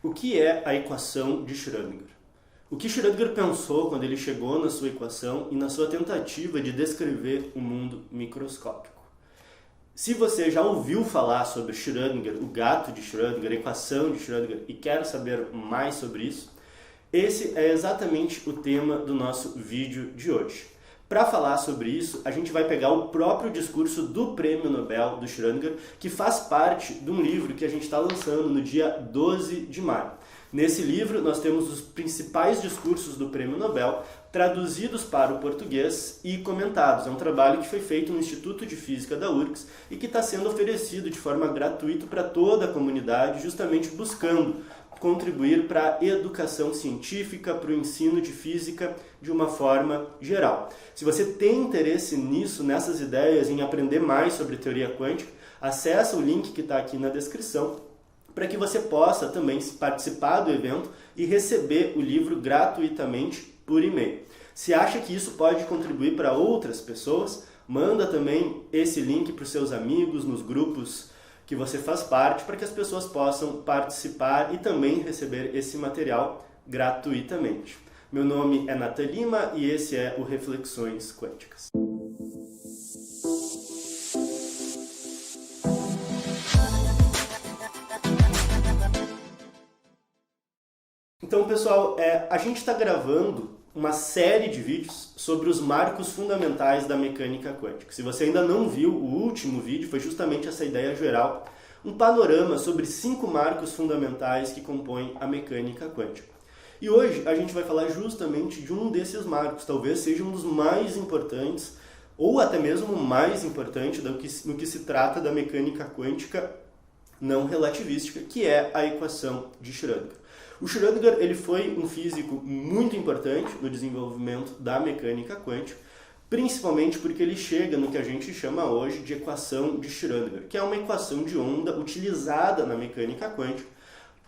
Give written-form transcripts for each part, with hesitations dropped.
O que é a equação de Schrödinger? O que Schrödinger pensou quando ele chegou na sua equação e na sua tentativa de descrever o mundo microscópico? Se você já ouviu falar sobre Schrödinger, o gato de Schrödinger, a equação de Schrödinger, e quer saber mais sobre isso, esse é exatamente o tema do nosso vídeo de hoje. Para falar sobre isso, a gente vai pegar o próprio discurso do Prêmio Nobel do Schrödinger, que faz parte de um livro que a gente está lançando no dia 12 de maio. Nesse livro, nós temos os principais discursos do Prêmio Nobel, traduzidos para o português e comentados. É um trabalho que foi feito no Instituto de Física da URGS e que está sendo oferecido de forma gratuita para toda a comunidade, justamente buscando contribuir para a educação científica, para o ensino de física de uma forma geral. Se você tem interesse nisso, nessas ideias, em aprender mais sobre teoria quântica, acessa o link que está aqui na descrição para que você possa também participar do evento e receber o livro gratuitamente por e-mail. Se acha que isso pode contribuir para outras pessoas, manda também esse link para os seus amigos, nos grupos que você faz parte, para que as pessoas possam participar e também receber esse material gratuitamente. Meu nome é Nathan Lima e esse é o Reflexões Quânticas. Então, pessoal, a gente está gravando uma série de vídeos sobre os marcos fundamentais da mecânica quântica. Se você ainda não viu, o último vídeo foi justamente essa ideia geral, um panorama sobre 5 marcos fundamentais que compõem a mecânica quântica. E hoje a gente vai falar justamente de um desses marcos, talvez seja um dos mais importantes, ou até mesmo o mais importante no que se trata da mecânica quântica não relativística, que é a equação de Schrödinger. O Schrödinger ele foi um físico muito importante no desenvolvimento da mecânica quântica, principalmente porque ele chega no que a gente chama hoje de equação de Schrödinger, que é uma equação de onda utilizada na mecânica quântica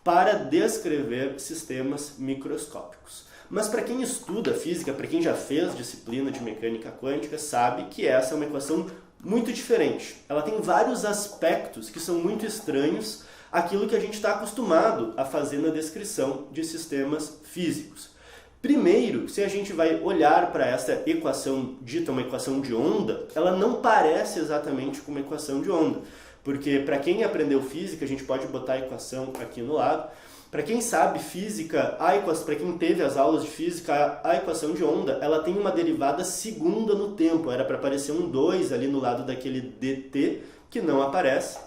para descrever sistemas microscópicos. Mas para quem estuda física, para quem já fez disciplina de mecânica quântica, sabe que essa é uma equação muito diferente. Ela tem vários aspectos que são muito estranhos àquilo que a gente está acostumado a fazer na descrição de sistemas físicos. Primeiro, se a gente vai olhar para essa equação dita uma equação de onda, ela não parece exatamente com uma equação de onda. Porque para quem aprendeu física, a gente pode botar a equação aqui no lado. Para quem sabe física, para quem teve as aulas de física, a equação de onda, ela tem uma derivada segunda no tempo. Era para aparecer um 2 ali no lado daquele dt, que não aparece.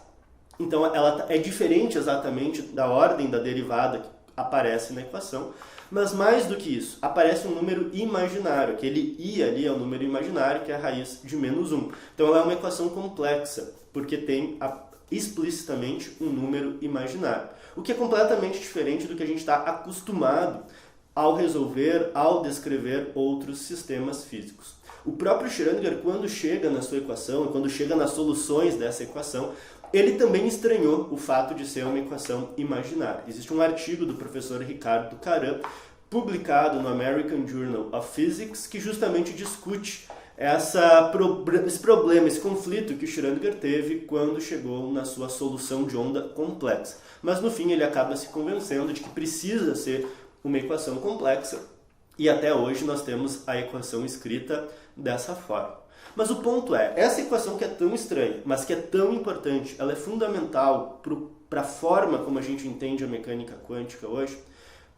Então ela é diferente exatamente da ordem da derivada que aparece na equação. Mas mais do que isso, aparece um número imaginário. Aquele i ali é o número imaginário, que é a raiz de -1. Então ela é uma equação complexa, porque tem explicitamente um número imaginário. O que é completamente diferente do que a gente está acostumado ao resolver, ao descrever outros sistemas físicos. O próprio Schrödinger, quando chega na sua equação, quando chega nas soluções dessa equação, ele também estranhou o fato de ser uma equação imaginária. Existe um artigo do professor Ricardo Caram, publicado no American Journal of Physics, que justamente discute esse problema, esse conflito que o Schrödinger teve quando chegou na sua solução de onda complexa. Mas no fim ele acaba se convencendo de que precisa ser uma equação complexa, e até hoje nós temos a equação escrita dessa forma. Mas o ponto é, essa equação que é tão estranha, mas que é tão importante, ela é fundamental para a forma como a gente entende a mecânica quântica hoje,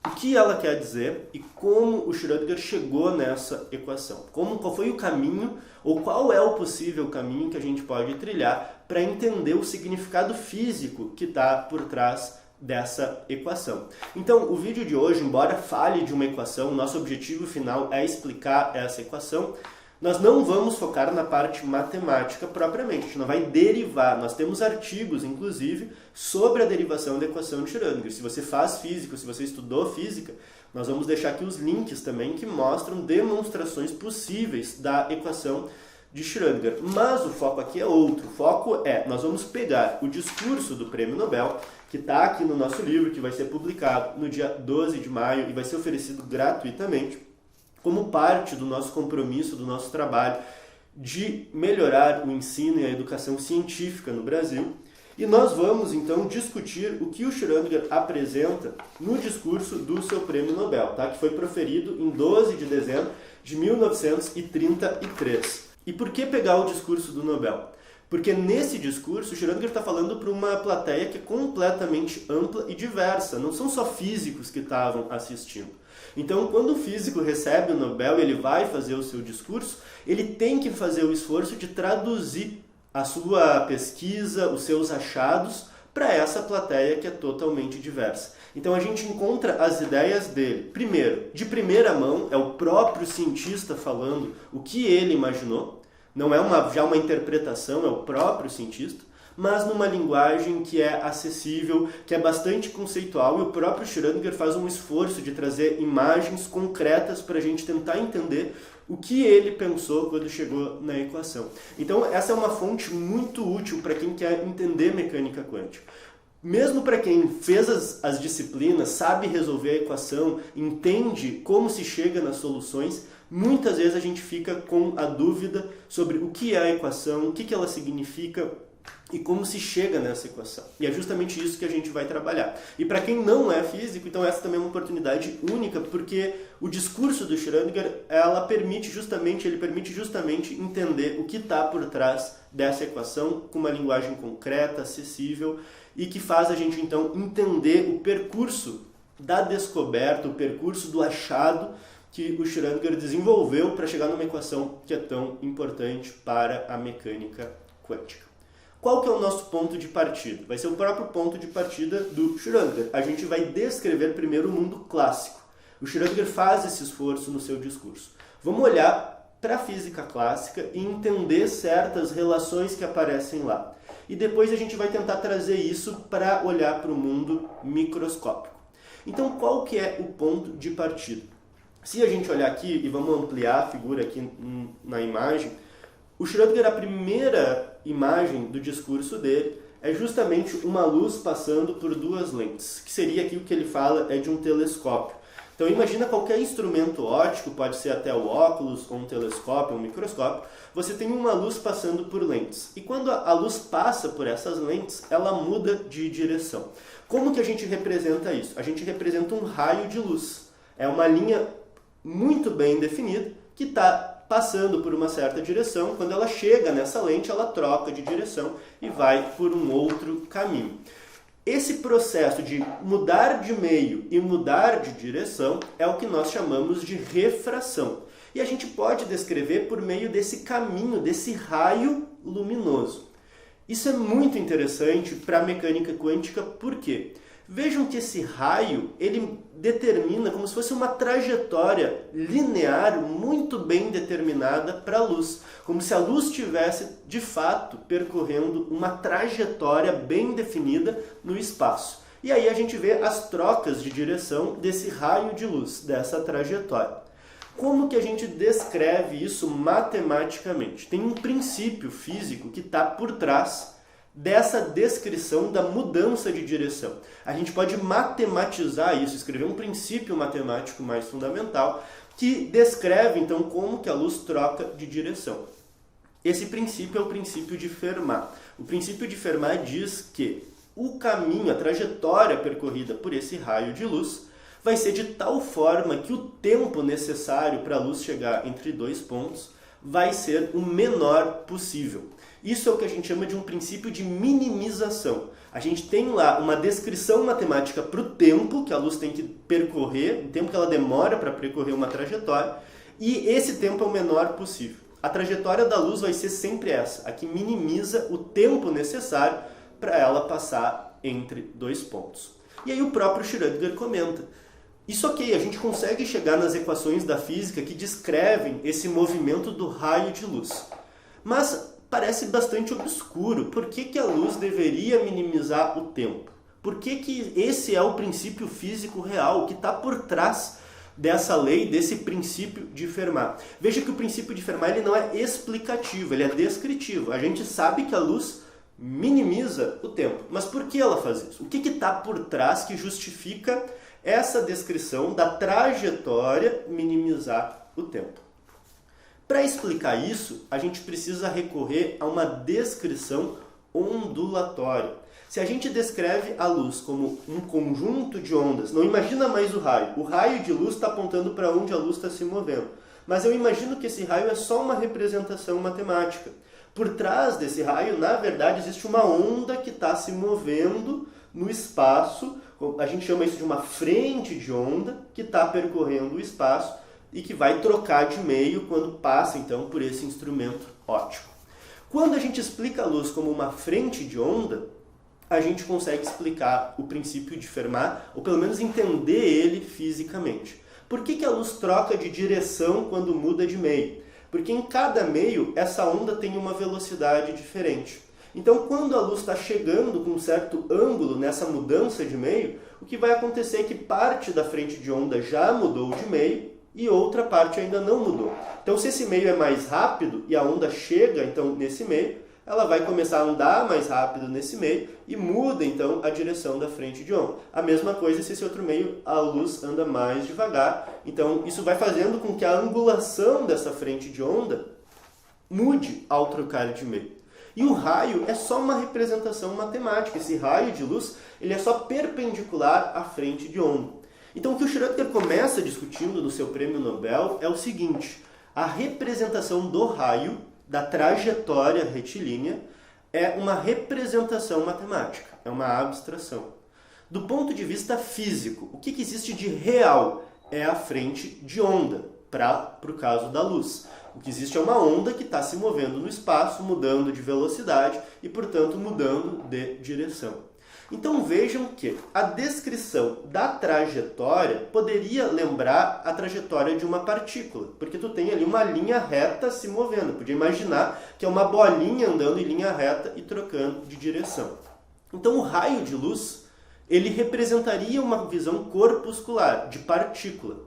o que ela quer dizer e como o Schrödinger chegou nessa equação. Qual foi o caminho, ou qual é o possível caminho que a gente pode trilhar para entender o significado físico que está por trás dessa equação. Então, o vídeo de hoje, embora fale de uma equação, nosso objetivo final é explicar essa equação. Nós não vamos focar na parte matemática propriamente, a gente não vai derivar. Nós temos artigos, inclusive, sobre a derivação da equação de Schrödinger. Se você faz física, se você estudou física, nós vamos deixar aqui os links também que mostram demonstrações possíveis da equação de Schrödinger. Mas o foco aqui é outro. O foco é, nós vamos pegar o discurso do Prêmio Nobel, que está aqui no nosso livro, que vai ser publicado no dia 12 de maio e vai ser oferecido gratuitamente, como parte do nosso compromisso, do nosso trabalho de melhorar o ensino e a educação científica no Brasil. E nós vamos, então, discutir o que o Schrödinger apresenta no discurso do seu prêmio Nobel, tá? Que foi proferido em 12 de dezembro de 1933. E por que pegar o discurso do Nobel? Porque nesse discurso, o Schrödinger está falando para uma plateia que é completamente ampla e diversa. Não são só físicos que estavam assistindo. Então, quando o físico recebe o Nobel e ele vai fazer o seu discurso, ele tem que fazer o esforço de traduzir a sua pesquisa, os seus achados, para essa plateia que é totalmente diversa. Então a gente encontra as ideias dele. Primeiro, de primeira mão, é o próprio cientista falando o que ele imaginou. Não é já uma interpretação, é o próprio cientista, mas numa linguagem que é acessível, que é bastante conceitual, e o próprio Schrödinger faz um esforço de trazer imagens concretas para a gente tentar entender o que ele pensou quando chegou na equação. Então essa é uma fonte muito útil para quem quer entender mecânica quântica. Mesmo para quem fez as disciplinas, sabe resolver a equação, entende como se chega nas soluções, muitas vezes a gente fica com a dúvida sobre o que é a equação, o que ela significa e como se chega nessa equação. E é justamente isso que a gente vai trabalhar. E para quem não é físico, então essa também é uma oportunidade única, porque o discurso do Schrödinger, ele permite justamente entender o que está por trás dessa equação com uma linguagem concreta, acessível, e que faz a gente então entender o percurso da descoberta, o percurso do achado que o Schrödinger desenvolveu para chegar numa equação que é tão importante para a mecânica quântica. Qual que é o nosso ponto de partida? Vai ser o próprio ponto de partida do Schrödinger. A gente vai descrever primeiro o mundo clássico. O Schrödinger faz esse esforço no seu discurso. Vamos olhar para a física clássica e entender certas relações que aparecem lá. E depois a gente vai tentar trazer isso para olhar para o mundo microscópico. Então, qual que é o ponto de partida? Se a gente olhar aqui, e vamos ampliar a figura aqui na imagem, o Schrödinger, a primeira imagem do discurso dele é justamente uma luz passando por duas lentes, que seria aqui o que ele fala é de um telescópio. Então imagina qualquer instrumento óptico, pode ser até o óculos, ou um telescópio, um microscópio, você tem uma luz passando por lentes. E quando a luz passa por essas lentes, ela muda de direção. Como que a gente representa isso? A gente representa um raio de luz. É uma linha muito bem definida que está passando por uma certa direção. Quando ela chega nessa lente, ela troca de direção e vai por um outro caminho. Esse processo de mudar de meio e mudar de direção é o que nós chamamos de refração. E a gente pode descrever por meio desse caminho, desse raio luminoso. Isso é muito interessante para a mecânica quântica, por quê? Vejam que esse raio, ele determina como se fosse uma trajetória linear muito bem determinada para a luz. Como se a luz estivesse, de fato, percorrendo uma trajetória bem definida no espaço. E aí a gente vê as trocas de direção desse raio de luz, dessa trajetória. Como que a gente descreve isso matematicamente? Tem um princípio físico que está por trás dessa descrição da mudança de direção. A gente pode matematizar isso, escrever um princípio matemático mais fundamental que descreve então como que a luz troca de direção. Esse princípio é o princípio de Fermat. O princípio de Fermat diz que o caminho, a trajetória percorrida por esse raio de luz vai ser de tal forma que o tempo necessário para a luz chegar entre dois pontos vai ser o menor possível. Isso é o que a gente chama de um princípio de minimização. A gente tem lá uma descrição matemática para o tempo que a luz tem que percorrer, o tempo que ela demora para percorrer uma trajetória, e esse tempo é o menor possível. A trajetória da luz vai ser sempre essa, a que minimiza o tempo necessário para ela passar entre dois pontos. E aí o próprio Schrödinger comenta, isso ok, a gente consegue chegar nas equações da física que descrevem esse movimento do raio de luz. Mas parece bastante obscuro. Por que a luz deveria minimizar o tempo? Por que esse é o princípio físico real, que está por trás dessa lei, desse princípio de Fermat? Veja que o princípio de Fermat ele não é explicativo, ele é descritivo. A gente sabe que a luz minimiza o tempo. Mas por que ela faz isso? O que está por trás que justifica essa descrição da trajetória minimizar o tempo? Para explicar isso, a gente precisa recorrer a uma descrição ondulatória. Se a gente descreve a luz como um conjunto de ondas, não imagina mais o raio. O raio de luz está apontando para onde a luz está se movendo. Mas eu imagino que esse raio é só uma representação matemática. Por trás desse raio, na verdade, existe uma onda que está se movendo no espaço. A gente chama isso de uma frente de onda que está percorrendo o espaço e que vai trocar de meio quando passa, então, por esse instrumento óptico. Quando a gente explica a luz como uma frente de onda, a gente consegue explicar o princípio de Fermat, ou pelo menos entender ele fisicamente. Por que a luz troca de direção quando muda de meio? Porque em cada meio, essa onda tem uma velocidade diferente. Então, quando a luz está chegando com um certo ângulo nessa mudança de meio, o que vai acontecer é que parte da frente de onda já mudou de meio e outra parte ainda não mudou. Então, se esse meio é mais rápido e a onda chega então nesse meio, ela vai começar a andar mais rápido nesse meio e muda, então, a direção da frente de onda. A mesma coisa se esse outro meio, a luz anda mais devagar. Então, isso vai fazendo com que a angulação dessa frente de onda mude ao trocar de meio. E o raio é só uma representação matemática. Esse raio de luz ele é só perpendicular à frente de onda. Então, o que o Schrödinger começa discutindo no seu prêmio Nobel é o seguinte: a representação do raio da trajetória retilínea é uma representação matemática, é uma abstração. Do ponto de vista físico, o que existe de real é a frente de onda, para o caso da luz. O que existe é uma onda que está se movendo no espaço, mudando de velocidade e, portanto, mudando de direção. Então vejam que a descrição da trajetória poderia lembrar a trajetória de uma partícula, porque tu tem ali uma linha reta se movendo. Podia imaginar que é uma bolinha andando em linha reta e trocando de direção. Então o raio de luz, ele representaria uma visão corpuscular, de partícula.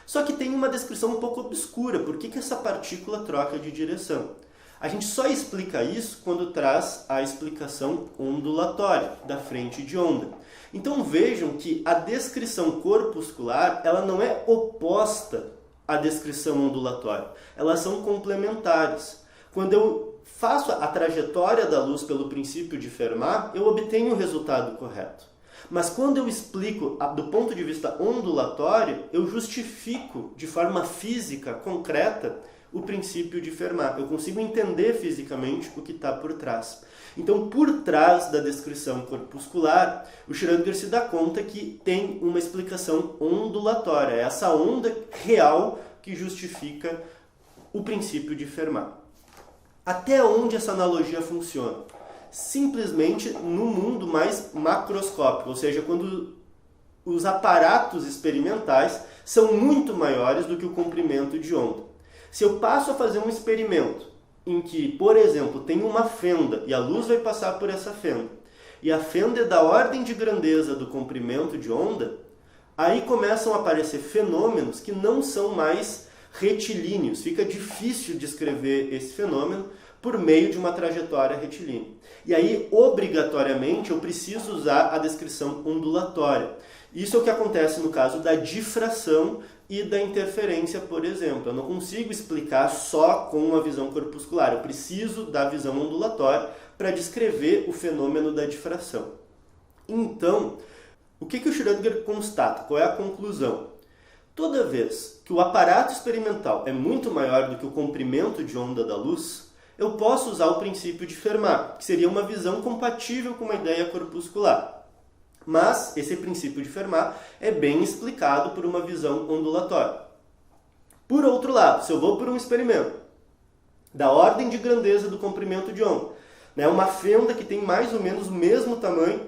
Só que tem uma descrição um pouco obscura. Por que essa partícula troca de direção? A gente só explica isso quando traz a explicação ondulatória da frente de onda. Então vejam que a descrição corpuscular ela não é oposta à descrição ondulatória. Elas são complementares. Quando eu faço a trajetória da luz pelo princípio de Fermat, eu obtenho o resultado correto. Mas quando eu explico do ponto de vista ondulatório, eu justifico de forma física, concreta, o princípio de Fermat. Eu consigo entender fisicamente o que está por trás. Então, por trás da descrição corpuscular, o Schrödinger se dá conta que tem uma explicação ondulatória. É essa onda real que justifica o princípio de Fermat. Até onde essa analogia funciona? Simplesmente no mundo mais macroscópico, ou seja, quando os aparatos experimentais são muito maiores do que o comprimento de onda. Se eu passo a fazer um experimento em que, por exemplo, tem uma fenda e a luz vai passar por essa fenda, e a fenda é da ordem de grandeza do comprimento de onda, aí começam a aparecer fenômenos que não são mais retilíneos. Fica difícil descrever esse fenômeno por meio de uma trajetória retilínea. E aí, obrigatoriamente, eu preciso usar a descrição ondulatória. Isso é o que acontece no caso da difração e da interferência, por exemplo. Eu não consigo explicar só com uma visão corpuscular. Eu preciso da visão ondulatória para descrever o fenômeno da difração. Então, o que o Schrödinger constata? Qual é a conclusão? Toda vez que o aparato experimental é muito maior do que o comprimento de onda da luz, eu posso usar o princípio de Fermat, que seria uma visão compatível com uma ideia corpuscular. Mas esse princípio de Fermat é bem explicado por uma visão ondulatória. Por outro lado, se eu vou por um experimento da ordem de grandeza do comprimento de onda, uma fenda que tem mais ou menos o mesmo tamanho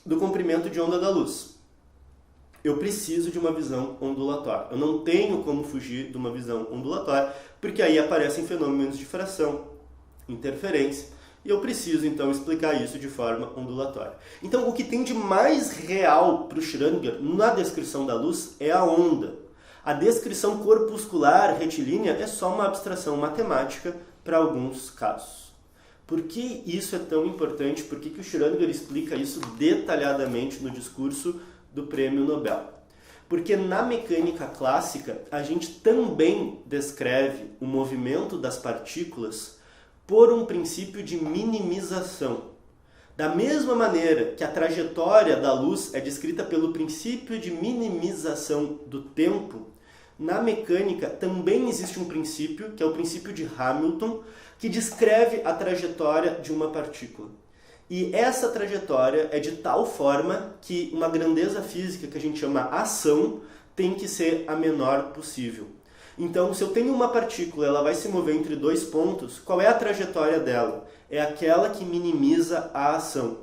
do comprimento de onda da luz, eu preciso de uma visão ondulatória. Eu não tenho como fugir de uma visão ondulatória, porque aí aparecem fenômenos de difração, interferência, e eu preciso, então, explicar isso de forma ondulatória. Então, o que tem de mais real para o Schrödinger na descrição da luz é a onda. A descrição corpuscular retilínea é só uma abstração matemática para alguns casos. Por que isso é tão importante? Por que o Schrödinger explica isso detalhadamente no discurso do Prêmio Nobel? Porque na mecânica clássica, a gente também descreve o movimento das partículas por um princípio de minimização. Da mesma maneira que a trajetória da luz é descrita pelo princípio de minimização do tempo, na mecânica também existe um princípio, que é o princípio de Hamilton, que descreve a trajetória de uma partícula. E essa trajetória é de tal forma que uma grandeza física que a gente chama ação tem que ser a menor possível. Então, se eu tenho uma partícula, ela vai se mover entre dois pontos, qual é a trajetória dela? É aquela que minimiza a ação.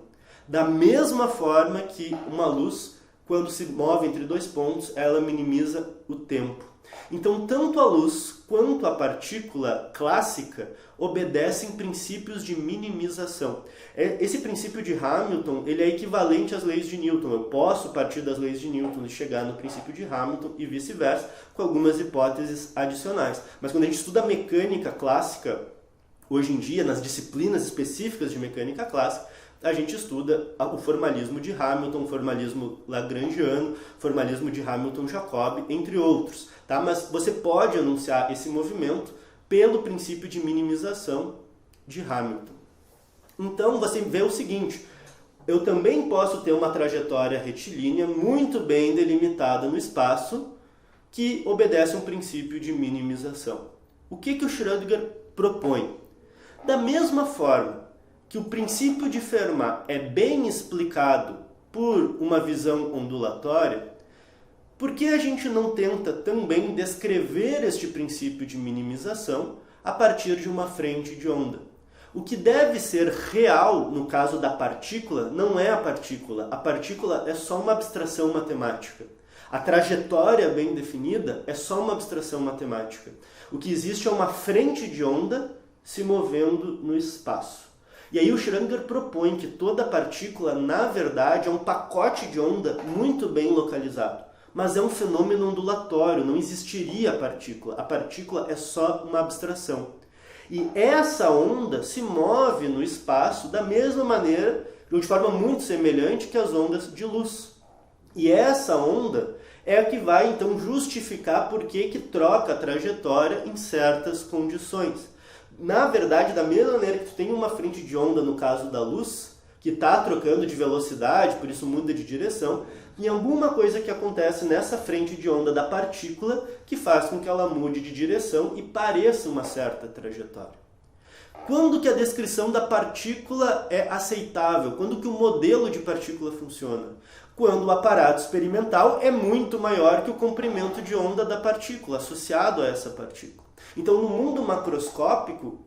Da mesma forma que uma luz, quando se move entre dois pontos, ela minimiza o tempo. Então, tanto a luz quanto a partícula clássica obedecem princípios de minimização. Esse princípio de Hamilton, ele é equivalente às leis de Newton. Eu posso partir das leis de Newton e chegar no princípio de Hamilton e vice-versa, com algumas hipóteses adicionais. Mas quando a gente estuda mecânica clássica, hoje em dia, nas disciplinas específicas de mecânica clássica, a gente estuda o formalismo de Hamilton, o formalismo lagrangiano, o formalismo de Hamilton-Jacobi, entre outros. Tá? Mas você pode anunciar esse movimento pelo princípio de minimização de Hamilton. Então você vê o seguinte, eu também posso ter uma trajetória retilínea muito bem delimitada no espaço que obedece a um princípio de minimização. O que o Schrödinger propõe? Da mesma forma que o princípio de Fermat é bem explicado por uma visão ondulatória, por que a gente não tenta também descrever este princípio de minimização a partir de uma frente de onda? O que deve ser real no caso da partícula não é a partícula é só uma abstração matemática. A trajetória bem definida é só uma abstração matemática. O que existe é uma frente de onda se movendo no espaço. E aí o Schrödinger propõe que toda partícula, na verdade, é um pacote de onda muito bem localizado. Mas é um fenômeno ondulatório, não existiria a partícula. A partícula é só uma abstração. E essa onda se move no espaço da mesma maneira, de forma muito semelhante que as ondas de luz. E essa onda é a que vai, então, justificar por que troca a trajetória em certas condições. Na verdade, da mesma maneira que tu tem uma frente de onda no caso da luz, que está trocando de velocidade, por isso muda de direção, tem alguma coisa que acontece nessa frente de onda da partícula que faz com que ela mude de direção e pareça uma certa trajetória. Quando que a descrição da partícula é aceitável? Quando que o modelo de partícula funciona? Quando o aparato experimental é muito maior que o comprimento de onda da partícula, associado a essa partícula. Então, no mundo macroscópico,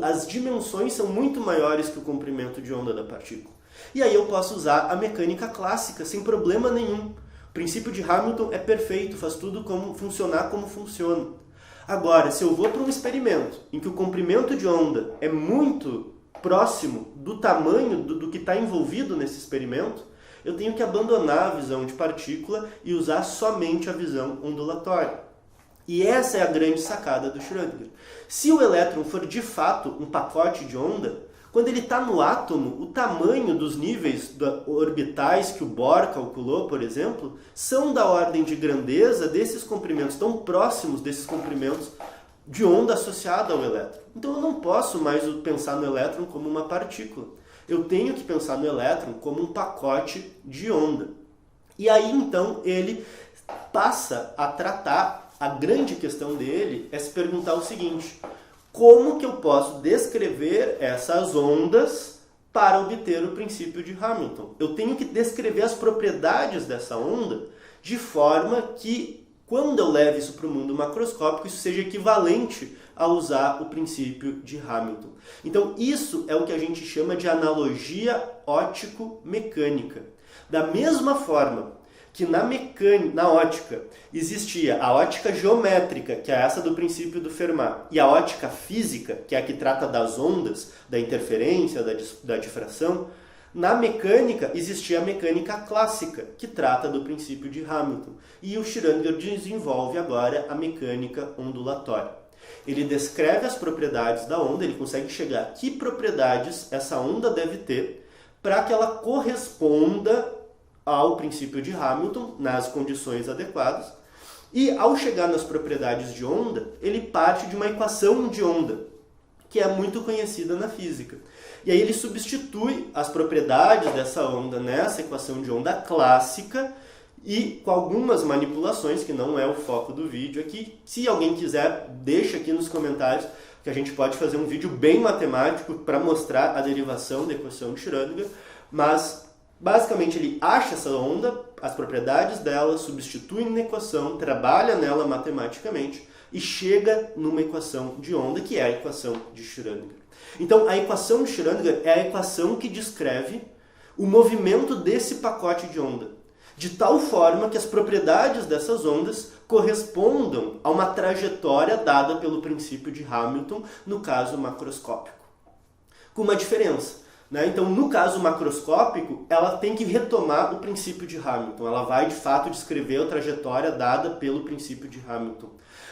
as dimensões são muito maiores que o comprimento de onda da partícula. E aí eu posso usar a mecânica clássica sem problema nenhum. O princípio de Hamilton é perfeito, faz tudo funcionar como funciona. Agora, se eu vou para um experimento em que o comprimento de onda é muito próximo do tamanho do que está envolvido nesse experimento, eu tenho que abandonar a visão de partícula e usar somente a visão ondulatória. E essa é a grande sacada do Schrödinger. Se o elétron for de fato um pacote de onda, quando ele está no átomo, o tamanho dos níveis orbitais que o Bohr calculou, por exemplo, são da ordem de grandeza desses comprimentos, tão próximos desses comprimentos de onda associada ao elétron. Então eu não posso mais pensar no elétron como uma partícula. Eu tenho que pensar no elétron como um pacote de onda. E aí então ele passa a tratar, a grande questão dele é se perguntar o seguinte: como que eu posso descrever essas ondas para obter o princípio de Hamilton? Eu tenho que descrever as propriedades dessa onda de forma que, quando eu leve isso para o mundo macroscópico, isso seja equivalente a usar o princípio de Hamilton. Então, isso é o que a gente chama de analogia ótico-mecânica. Da mesma forma que na ótica existia a ótica geométrica, que é essa do princípio do Fermat, e a ótica física, que é a que trata das ondas, da interferência, da difração, na mecânica existia a mecânica clássica, que trata do princípio de Hamilton. E o Schrödinger desenvolve agora a mecânica ondulatória. Ele descreve as propriedades da onda, ele consegue chegar a que propriedades essa onda deve ter para que ela corresponda ao princípio de Hamilton, nas condições adequadas. E ao chegar nas propriedades de onda, ele parte de uma equação de onda. que é muito conhecida na física. E aí ele substitui as propriedades dessa onda nessa equação de onda clássica e com algumas manipulações, que não é o foco do vídeo aqui. Se alguém quiser, deixa aqui nos comentários que a gente pode fazer um vídeo bem matemático para mostrar a derivação da equação de Schrödinger, mas basicamente ele acha essa onda, as propriedades dela, substitui na equação, trabalha nela matematicamente e chega numa equação de onda, que é a equação de Schrödinger. Então, a equação de Schrödinger é a equação que descreve o movimento desse pacote de onda, de tal forma que as propriedades dessas ondas correspondam a uma trajetória dada pelo princípio de Hamilton, no caso macroscópico. Com uma diferença, né? Então, no caso macroscópico, ela tem que retomar o princípio de Hamilton. Ela vai, de fato, descrever a trajetória dada pelo princípio de Hamilton.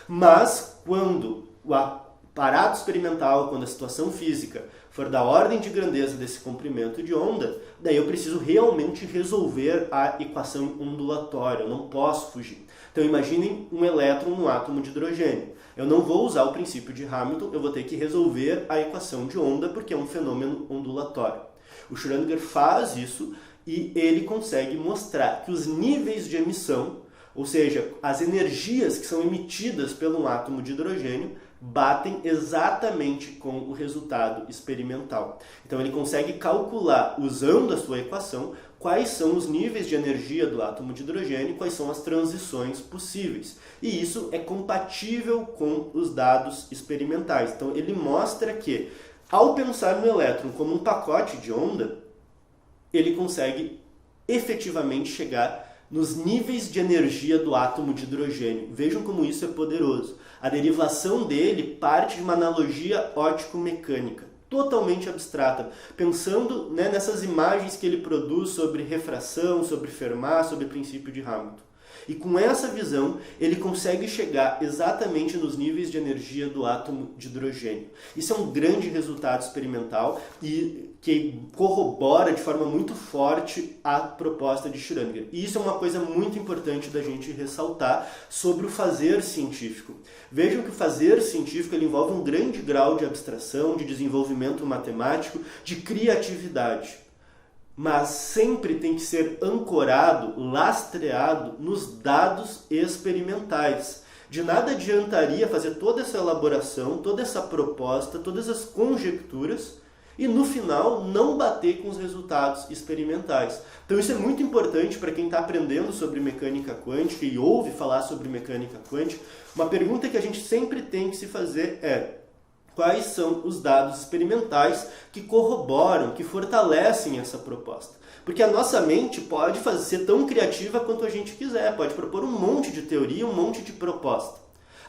Mas, quando o aparato experimental, quando a situação física for da ordem de grandeza desse comprimento de onda, daí eu preciso realmente resolver a equação ondulatória, eu não posso fugir. Então imaginem um elétron no átomo de hidrogênio. Eu não vou usar o princípio de Hamilton, eu vou ter que resolver a equação de onda porque é um fenômeno ondulatório. O Schrödinger faz isso e ele consegue mostrar que os níveis de emissão, ou seja, as energias que são emitidas pelo átomo de hidrogênio, batem exatamente com o resultado experimental. Então ele consegue calcular, usando a sua equação, quais são os níveis de energia do átomo de hidrogênio, quais são as transições possíveis. E isso é compatível com os dados experimentais. Então ele mostra que, ao pensar no elétron como um pacote de onda, ele consegue efetivamente chegar nos níveis de energia do átomo de hidrogênio. Vejam como isso é poderoso. A derivação dele parte de uma analogia óptico-mecânica, totalmente abstrata, pensando, né, nessas imagens que ele produz sobre refração, sobre Fermat, sobre o princípio de Hamilton. E com essa visão, ele consegue chegar exatamente nos níveis de energia do átomo de hidrogênio. Isso é um grande resultado experimental e que corrobora de forma muito forte a proposta de Schrödinger. E isso é uma coisa muito importante da gente ressaltar sobre o fazer científico. Vejam que o fazer científico ele envolve um grande grau de abstração, de desenvolvimento matemático, de criatividade. Mas sempre tem que ser ancorado, lastreado nos dados experimentais. De nada adiantaria fazer toda essa elaboração, toda essa proposta, todas as conjecturas e no final não bater com os resultados experimentais. Então isso é muito importante para quem está aprendendo sobre mecânica quântica e ouve falar sobre mecânica quântica. Uma pergunta que a gente sempre tem que se fazer é: quais são os dados experimentais que corroboram, que fortalecem essa proposta? Porque a nossa mente pode ser tão criativa quanto a gente quiser, pode propor um monte de teoria, um monte de proposta.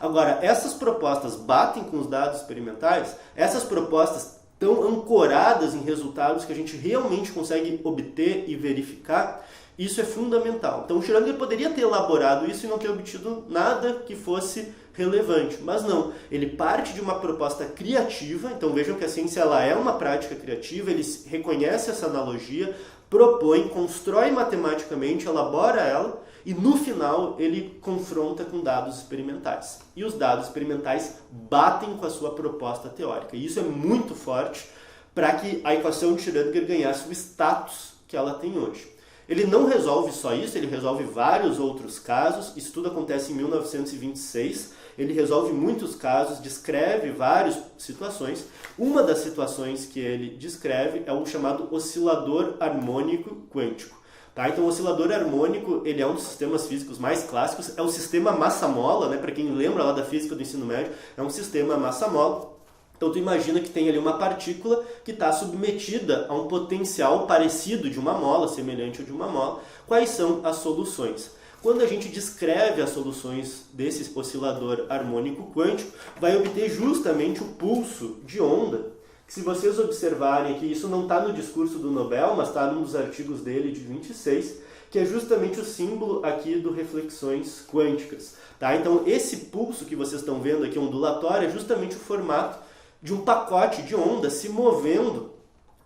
Agora, essas propostas batem com os dados experimentais? Essas propostas estão ancoradas em resultados que a gente realmente consegue obter e verificar? Isso é fundamental. Então, o Schrödinger poderia ter elaborado isso e não ter obtido nada que fosse relevante, mas não. Ele parte de uma proposta criativa, então vejam que a ciência ela é uma prática criativa, ele reconhece essa analogia, propõe, constrói matematicamente, elabora ela e no final ele confronta com dados experimentais. E os dados experimentais batem com a sua proposta teórica. E isso é muito forte para que a equação de Schrödinger ganhasse o status que ela tem hoje. Ele não resolve só isso, ele resolve vários outros casos. Isso tudo acontece em 1926. Ele resolve muitos casos, descreve várias situações. Uma das situações que ele descreve é o chamado oscilador harmônico quântico. Tá? Então, o oscilador harmônico ele é um dos sistemas físicos mais clássicos. É o sistema massa-mola, né? Para quem lembra lá da física do ensino médio, é um sistema massa-mola. Então, tu imagina que tem ali uma partícula que está submetida a um potencial parecido de uma mola, semelhante ao de uma mola. Quais são as soluções? Quando a gente descreve as soluções desse oscilador harmônico quântico, vai obter justamente o pulso de onda, que se vocês observarem aqui, isso não está no discurso do Nobel, mas está num dos artigos dele de 26, que é justamente o símbolo aqui do reflexões quânticas. Tá? Então, esse pulso que vocês estão vendo aqui ondulatório é justamente o formato de um pacote de onda se movendo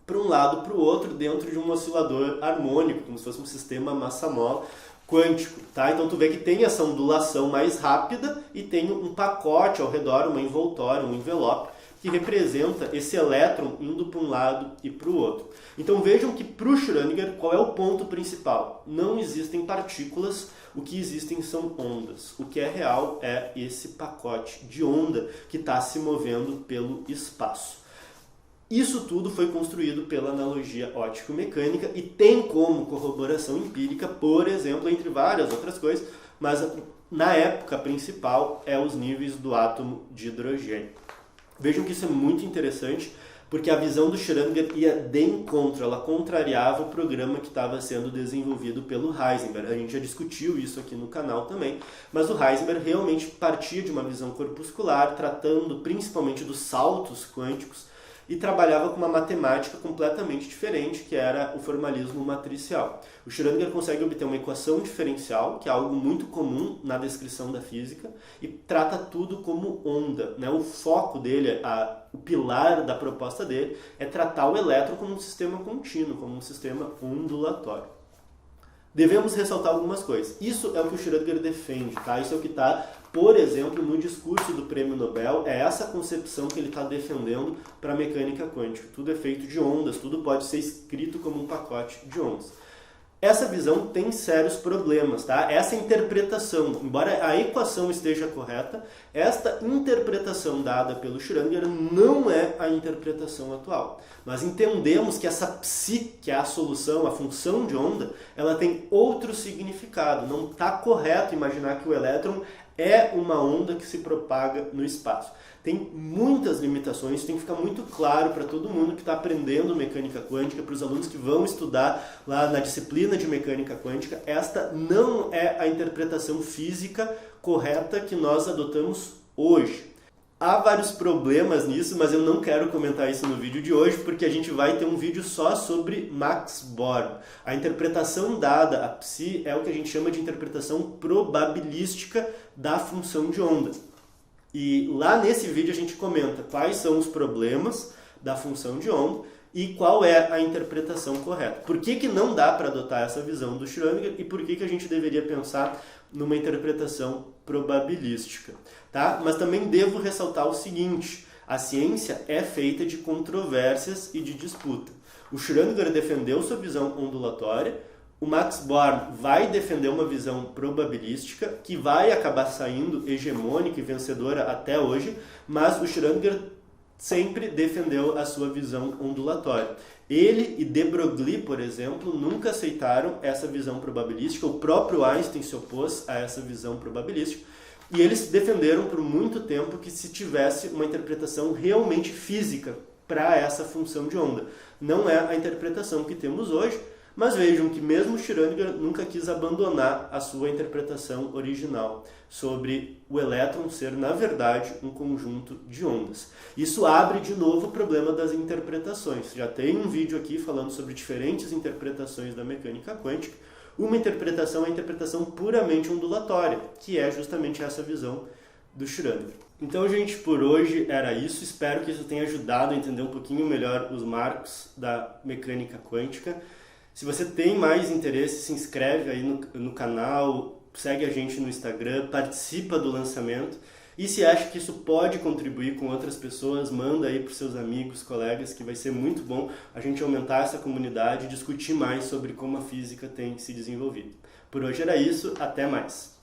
para um lado para o outro dentro de um oscilador harmônico, como se fosse um sistema massa-mola quântico. Tá? Então tu vê que tem essa ondulação mais rápida e tem um pacote ao redor, uma envoltória, um envelope, que representa esse elétron indo para um lado e para o outro. Então vejam que para o Schrödinger, qual é o ponto principal? Não existem partículas, o que existem são ondas. O que é real é esse pacote de onda que está se movendo pelo espaço. Isso tudo foi construído pela analogia óptico-mecânica e tem como corroboração empírica, por exemplo, entre várias outras coisas, mas na época principal é os níveis do átomo de hidrogênio. Vejam que isso é muito interessante, porque a visão do Schrödinger ia de encontro, ela contrariava o programa que estava sendo desenvolvido pelo Heisenberg. A gente já discutiu isso aqui no canal também, mas o Heisenberg realmente partia de uma visão corpuscular, tratando principalmente dos saltos quânticos, e trabalhava com uma matemática completamente diferente, que era o formalismo matricial. O Schrödinger consegue obter uma equação diferencial, que é algo muito comum na descrição da física, e trata tudo como onda, né? O foco dele, o pilar da proposta dele, é tratar o elétron como um sistema contínuo, como um sistema ondulatório. Devemos ressaltar algumas coisas. Isso é o que o Schrödinger defende, tá? Isso é o que está, por exemplo, no discurso do Prêmio Nobel. É essa concepção que ele está defendendo para a mecânica quântica. Tudo é feito de ondas, tudo pode ser escrito como um pacote de ondas. Essa visão tem sérios problemas, tá? Essa interpretação, embora a equação esteja correta, esta interpretação dada pelo Schrödinger não é a interpretação atual. Nós entendemos que essa psi, que é a solução, a função de onda, ela tem outro significado. Não está correto imaginar que o elétron é uma onda que se propaga no espaço. Tem muitas limitações, tem que ficar muito claro para todo mundo que está aprendendo mecânica quântica, para os alunos que vão estudar lá na disciplina de mecânica quântica. Esta não é a interpretação física correta que nós adotamos hoje. Há vários problemas nisso, mas eu não quero comentar isso no vídeo de hoje, porque a gente vai ter um vídeo só sobre Max Born. A interpretação dada a psi é o que a gente chama de interpretação probabilística da função de onda. E lá nesse vídeo a gente comenta quais são os problemas da função de onda e qual é a interpretação correta. Por que não dá para adotar essa visão do Schrödinger e por que a gente deveria pensar numa interpretação probabilística, tá? Mas também devo ressaltar o seguinte: a ciência é feita de controvérsias e de disputa. O Schrödinger defendeu sua visão ondulatória, o Max Born vai defender uma visão probabilística, que vai acabar saindo hegemônica e vencedora até hoje, mas o Schrödinger sempre defendeu a sua visão ondulatória. Ele e de Broglie, por exemplo, nunca aceitaram essa visão probabilística. O próprio Einstein se opôs a essa visão probabilística. E eles defenderam por muito tempo que se tivesse uma interpretação realmente física para essa função de onda. Não é a interpretação que temos hoje, mas vejam que mesmo Schrödinger nunca quis abandonar a sua interpretação original sobre o elétron ser, na verdade, um conjunto de ondas. Isso abre de novo o problema das interpretações. Já tem um vídeo aqui falando sobre diferentes interpretações da mecânica quântica. Uma interpretação é a interpretação puramente ondulatória, que é justamente essa visão do Schrödinger. Então, gente, por hoje era isso. Espero que isso tenha ajudado a entender um pouquinho melhor os marcos da mecânica quântica. Se você tem mais interesse, se inscreve aí no canal, segue a gente no Instagram, participa do lançamento. E se acha que isso pode contribuir com outras pessoas, manda aí para os seus amigos, colegas, que vai ser muito bom a gente aumentar essa comunidade e discutir mais sobre como a física tem se desenvolvido. Por hoje era isso, até mais!